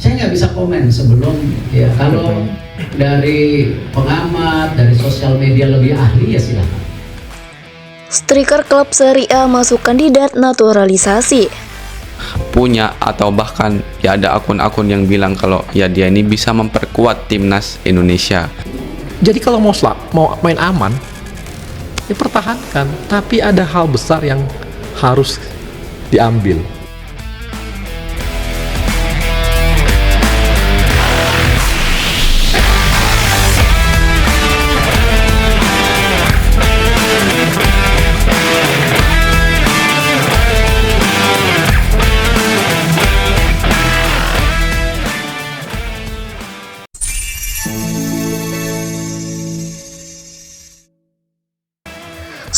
Saya nggak bisa komen sebelum ya. Kalau dari pengamat, dari sosial media lebih ahli ya silakan. Striker klub Serie A masuk kandidat naturalisasi. Punya atau bahkan ya ada akun-akun yang bilang kalau ya dia ini bisa memperkuat timnas Indonesia. Jadi kalau mau main aman, ya pertahankan. Tapi ada hal besar yang harus diambil.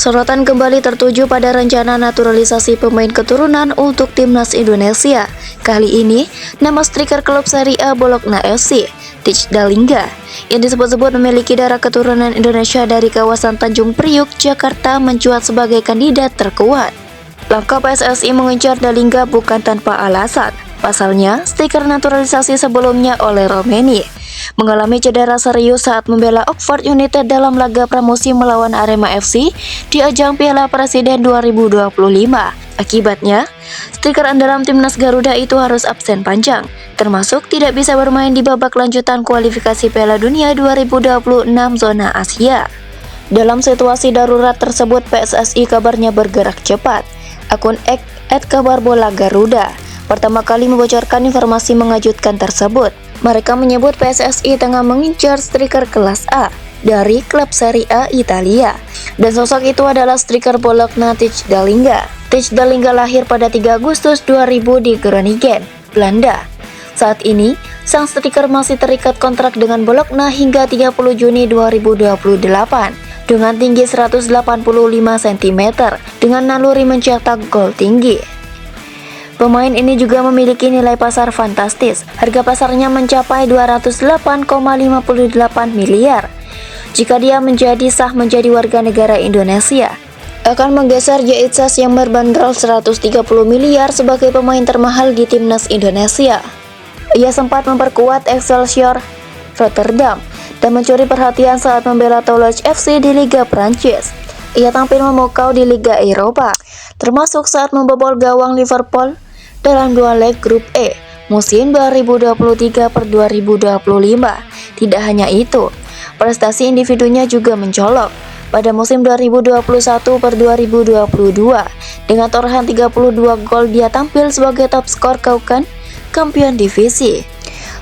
Sorotan kembali tertuju pada rencana naturalisasi pemain keturunan untuk timnas Indonesia. Kali ini, nama striker klub Serie A Bologna FC, Tich Dalinga, yang disebut-sebut memiliki darah keturunan Indonesia dari kawasan Tanjung Priuk, Jakarta, mencuat sebagai kandidat terkuat. Langkah PSSI mengincar Dalinga bukan tanpa alasan. Pasalnya, striker naturalisasi sebelumnya oleh Romeni mengalami cedera serius saat membela Oxford United dalam laga pramusim melawan Arema FC di ajang Piala Presiden 2025. Akibatnya, striker andalan timnas Garuda itu harus absen panjang, termasuk tidak bisa bermain di babak lanjutan kualifikasi Piala Dunia 2026 zona Asia. Dalam situasi darurat tersebut, PSSI kabarnya bergerak cepat. Akun @kabarbola Garuda pertama kali membocorkan informasi mengejutkan tersebut. Mereka menyebut PSSI tengah mengincar striker kelas A dari klub Serie A Italia, dan sosok itu adalah striker Bologna Tich Dalinga. Tich Dalinga lahir pada 3 Agustus 2000 di Groningen, Belanda. Saat ini, sang striker masih terikat kontrak dengan Bologna hingga 30 Juni 2028 dengan tinggi 185 cm dengan naluri mencetak gol tinggi. Pemain ini juga memiliki nilai pasar fantastis. Harga pasarnya mencapai 208,58 miliar. Jika dia sah menjadi warga negara Indonesia, akan menggeser Jaitsas yang berbanderol 130 miliar sebagai pemain termahal di timnas Indonesia. Ia sempat memperkuat Excelsior Rotterdam dan mencuri perhatian saat membela Toulouse FC di Liga Prancis. Ia tampil memukau di Liga Eropa, termasuk saat membobol gawang Liverpool dalam 2 leg grup E musim 2023/2025. Tidak hanya itu, prestasi individunya juga mencolok. Pada musim 2021/2022, dengan torehan 32 gol dia tampil sebagai top skor Kaukan Kampion Divisi.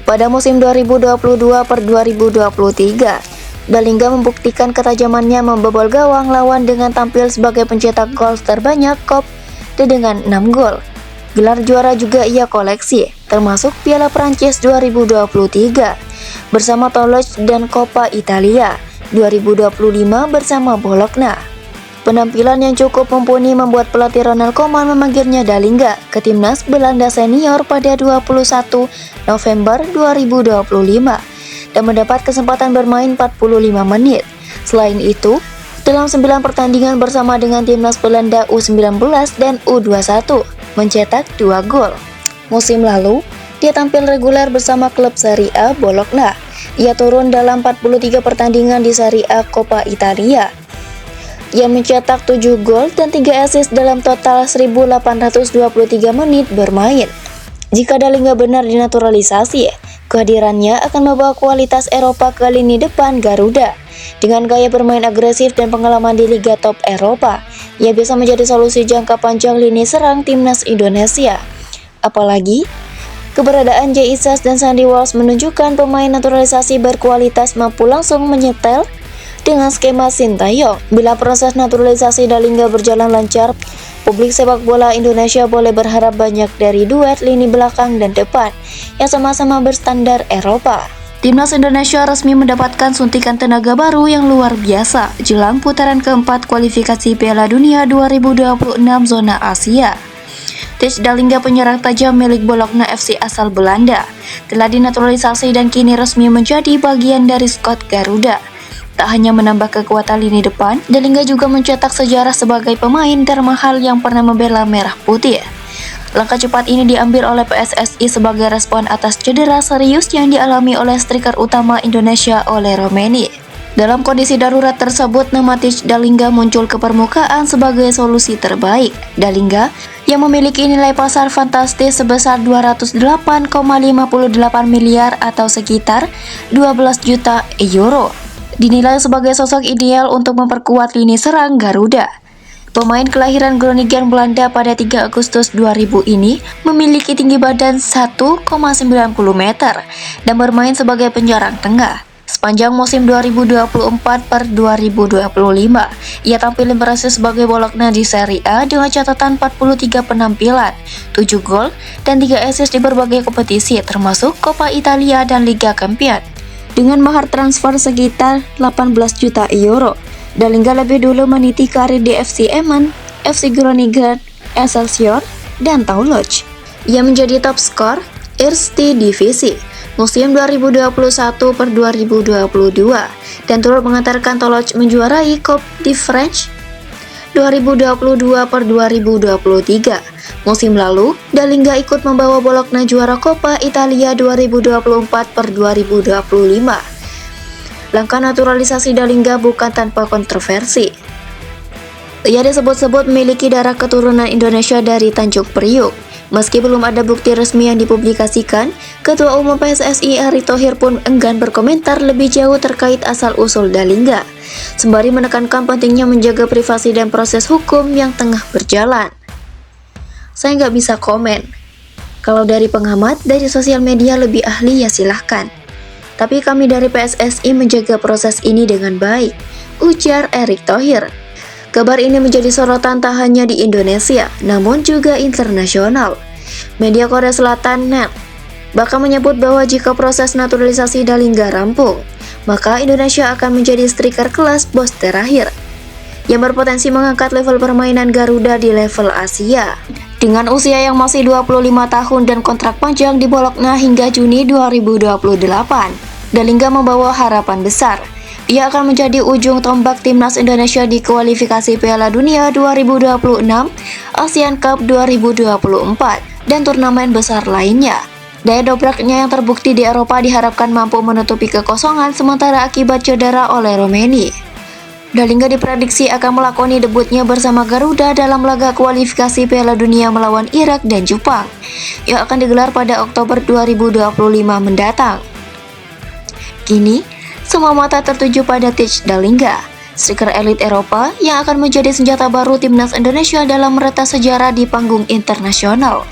Pada musim 2022/2023, Dalinga membuktikan ketajamannya membobol gawang lawan dengan tampil sebagai pencetak gol terbanyak COP dengan 6 gol. Gelar juara juga ia koleksi, termasuk Piala Prancis 2023 bersama Toulouse dan Coppa Italia 2025 bersama Bologna. Penampilan yang cukup mumpuni membuat pelatih Ronald Koeman memanggilnya Dalinga ke timnas Belanda senior pada 21 November 2025 dan mendapat kesempatan bermain 45 menit. Selain itu, dalam 9 pertandingan bersama dengan timnas Belanda U19 dan U21, mencetak 2 gol. Musim lalu, dia tampil reguler bersama klub Serie A Bologna. Ia turun dalam 43 pertandingan di Serie A Coppa Italia. Ia mencetak 7 gol dan 3 assist dalam total 1823 menit bermain. Jika Dalinga benar dinaturalisasi, kehadirannya akan membawa kualitas Eropa ke lini depan Garuda. Dengan gaya bermain agresif dan pengalaman di Liga Top Eropa, ia bisa menjadi solusi jangka panjang lini serang timnas Indonesia. Apalagi, keberadaan Jaitsas dan Sandy Walsh menunjukkan pemain naturalisasi berkualitas mampu langsung menyetel dengan skema Sintayong. Bila proses naturalisasi Dalinga berjalan lancar, publik sepak bola Indonesia boleh berharap banyak dari duet lini belakang dan depan yang sama-sama berstandar Eropa. Timnas Indonesia resmi mendapatkan suntikan tenaga baru yang luar biasa jelang putaran keempat kualifikasi Piala Dunia 2026 zona Asia. Tich Dalinga, penyerang tajam milik Bologna FC asal Belanda, telah dinaturalisasi dan kini resmi menjadi bagian dari skuad Garuda. Tak hanya menambah kekuatan lini depan, Dalinga juga mencetak sejarah sebagai pemain termahal yang pernah membela Merah Putih. Langkah cepat ini diambil oleh PSSI sebagai respon atas cedera serius yang dialami oleh striker utama Indonesia oleh Romeni. Dalam kondisi darurat tersebut, nama Tich Dalinga muncul ke permukaan sebagai solusi terbaik. Dalinga yang memiliki nilai pasar fantastis sebesar 208,58 miliar atau sekitar 12 juta euro, dinilai sebagai sosok ideal untuk memperkuat lini serang Garuda. Pemain kelahiran Groningen, Belanda pada 3 Agustus 2000 ini memiliki tinggi badan 1,90 meter dan bermain sebagai penyerang tengah. Sepanjang musim 2024/2025, ia tampil impresif sebagai Bologna di Serie A dengan catatan 43 penampilan, 7 gol, dan 3 assist di berbagai kompetisi termasuk Coppa Italia dan Liga Champions. Dengan mahar transfer sekitar 18 juta euro, Dalinga lebih dulu meniti karir di FC Emmen, FC Groningen, Excelsior, dan Toulouse. Ia menjadi top skor Eerste Divisi musim 2021/2022 dan turut mengantarkan Toulouse menjuarai Coupe de France 2022/2023. Musim lalu, Dalinga ikut membawa Bologna juara Coppa Italia 2024/2025. Langkah naturalisasi Dalinga bukan tanpa kontroversi. Ia disebut-sebut memiliki darah keturunan Indonesia dari Tanjung Priok. Meski belum ada bukti resmi yang dipublikasikan, Ketua Umum PSSI Erick Thohir pun enggan berkomentar lebih jauh terkait asal-usul Dalinga, sembari menekankan pentingnya menjaga privasi dan proses hukum yang tengah berjalan. Saya nggak bisa komen. Kalau dari pengamat, dari sosial media lebih ahli ya silahkan. Tapi kami dari PSSI menjaga proses ini dengan baik, ujar Erick Thohir. Kabar ini menjadi sorotan tak hanya di Indonesia, namun juga internasional. Media Korea Selatan NET bahkan menyebut bahwa jika proses naturalisasi Dalinga rampung, maka Indonesia akan menjadi striker kelas bos terakhir, yang berpotensi mengangkat level permainan Garuda di level Asia. Dengan usia yang masih 25 tahun dan kontrak panjang di Bologna hingga Juni 2028, Dalinga membawa harapan besar. Ia akan menjadi ujung tombak timnas Indonesia di kualifikasi Piala Dunia 2026, ASEAN Cup 2024, dan turnamen besar lainnya. Daya dobraknya yang terbukti di Eropa diharapkan mampu menutupi kekosongan sementara akibat cedera oleh Romeni. Dalinga diprediksi akan melakoni debutnya bersama Garuda dalam laga kualifikasi Piala Dunia melawan Irak dan Jepang, yang akan digelar pada Oktober 2025 mendatang. Kini, semua mata tertuju pada Tich Dalinga, striker elit Eropa yang akan menjadi senjata baru timnas Indonesia dalam meretas sejarah di panggung internasional.